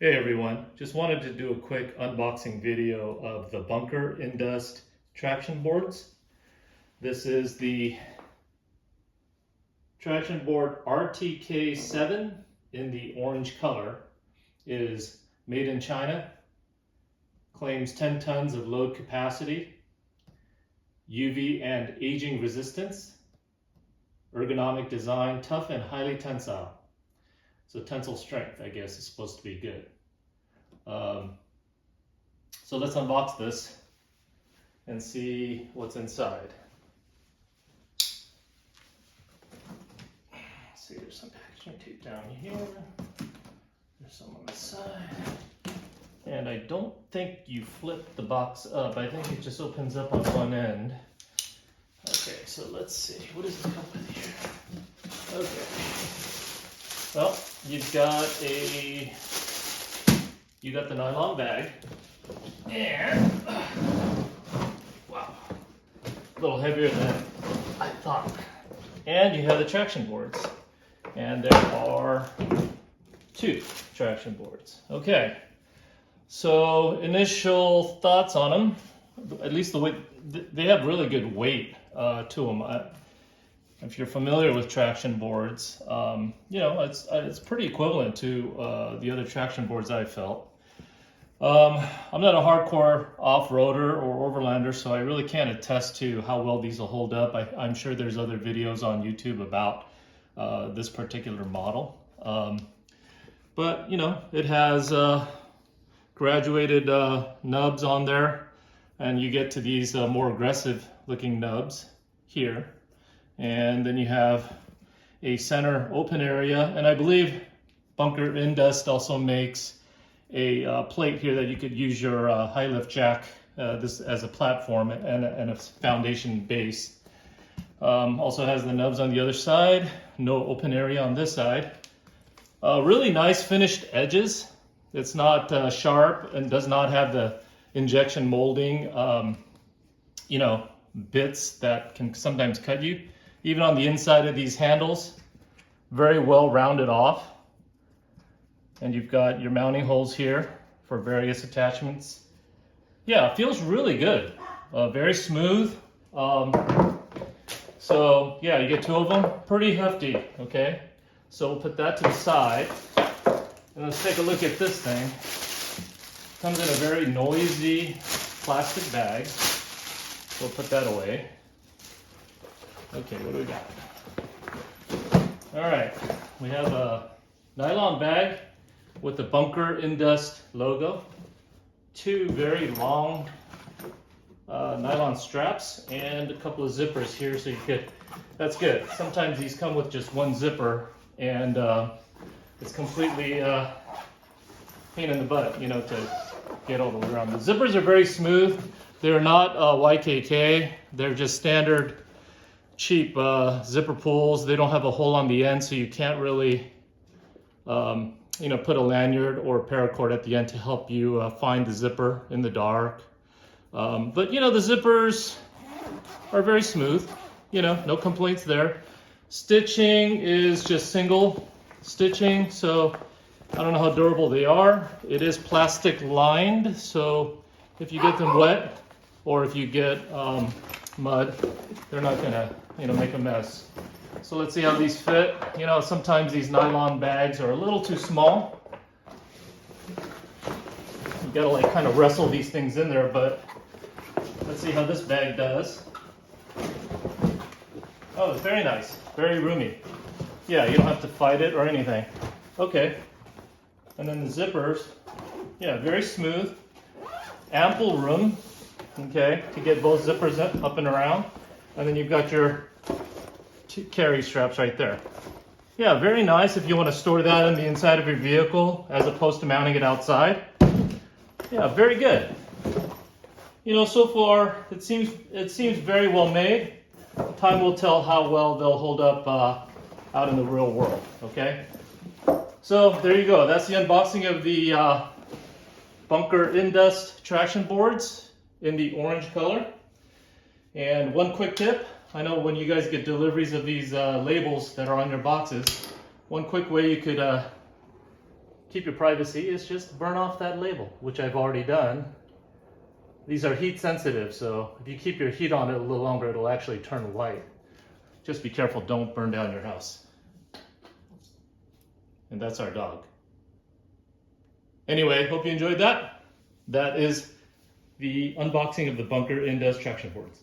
Hey everyone, just wanted to do a quick unboxing video of the Bunker Indust traction boards. This is the traction board RTK7 in the orange color. It is made in China, claims 10 tons of load capacity, UV and aging resistance, ergonomic design, tough and highly tensile. So tensile strength, I guess, is supposed to be good. So let's unbox this and see what's inside. Let's see, there's some packaging tape down here. There's some on the side. And I don't think you flip the box up. I think it just opens up on one end. Okay, so let's see. What does it come with here? Okay. Well, you got the nylon bag. And wow, a little heavier than I thought. And you have the traction boards, and there are 2 traction boards. Okay, so initial thoughts on them. At least the weight, they have really good weight to them. If you're familiar with traction boards, you know, it's pretty equivalent to the other traction boards I felt. I'm not a hardcore off-roader or overlander, so I really can't attest to how well these will hold up. I'm sure there's other videos on YouTube about this particular model. But, you know, it has graduated nubs on there, and you get to these more aggressive looking nubs here. And then you have a center open area, and I believe Bunker Indust also makes a plate here that you could use your high lift jack this as a platform and a foundation base. Also has the nubs on the other side, no open area on this side. Really nice finished edges. It's not sharp and does not have the injection molding, you know, bits that can sometimes cut you. Even on the inside of these handles, very well rounded off. And you've got your mounting holes here for various attachments. Yeah, it feels really good. Very smooth. So yeah, you get 2 of them, pretty hefty, okay? So we'll put that to the side. And let's take a look at this thing. Comes in a very noisy plastic bag. We'll put that away. Okay, what do we got? All right, we have a nylon bag with the Bunker Indust logo, 2 very long nylon straps, and a couple of zippers here, so you could, that's good. Sometimes these come with just 1 zipper, and it's completely pain in the butt, you know, to get all the way around. The zippers are very smooth. They're not YKK. They're just standard cheap zipper pulls. They don't have a hole on the end, so you can't really you know, put a lanyard or a paracord at the end to help you find the zipper in the dark. But you know, the zippers are very smooth, you know, no complaints there. Stitching is just single stitching, so I don't know how durable they are. It is plastic lined, so if you get them wet or if you get mud, they're not gonna, you know, make a mess. So let's see how these fit. You know, sometimes these nylon bags are a little too small. You gotta like kind of wrestle these things in there, but let's see how this bag does. Oh, it's very nice, very roomy. Yeah, you don't have to fight it or anything. Okay, and then the zippers, yeah, very smooth, ample room, okay, to get both zippers up and around. And then you've got your 2 carry straps right there. Yeah, very nice if you want to store that on the inside of your vehicle as opposed to mounting it outside. Yeah, very good. You know, so far it seems very well made. Time will tell how well they'll hold up out in the real world, okay? So there you go. That's the unboxing of the Bunker Indust traction boards in the orange color. And one quick tip, I know when you guys get deliveries of these labels that are on your boxes, one quick way you could keep your privacy is just burn off that label, which I've already done. These are heat sensitive, so if you keep your heat on it a little longer, it'll actually turn white. Just be careful, don't burn down your house. And that's our dog. Anyway, hope you enjoyed that. That is the unboxing of the Bunker Indust traction boards.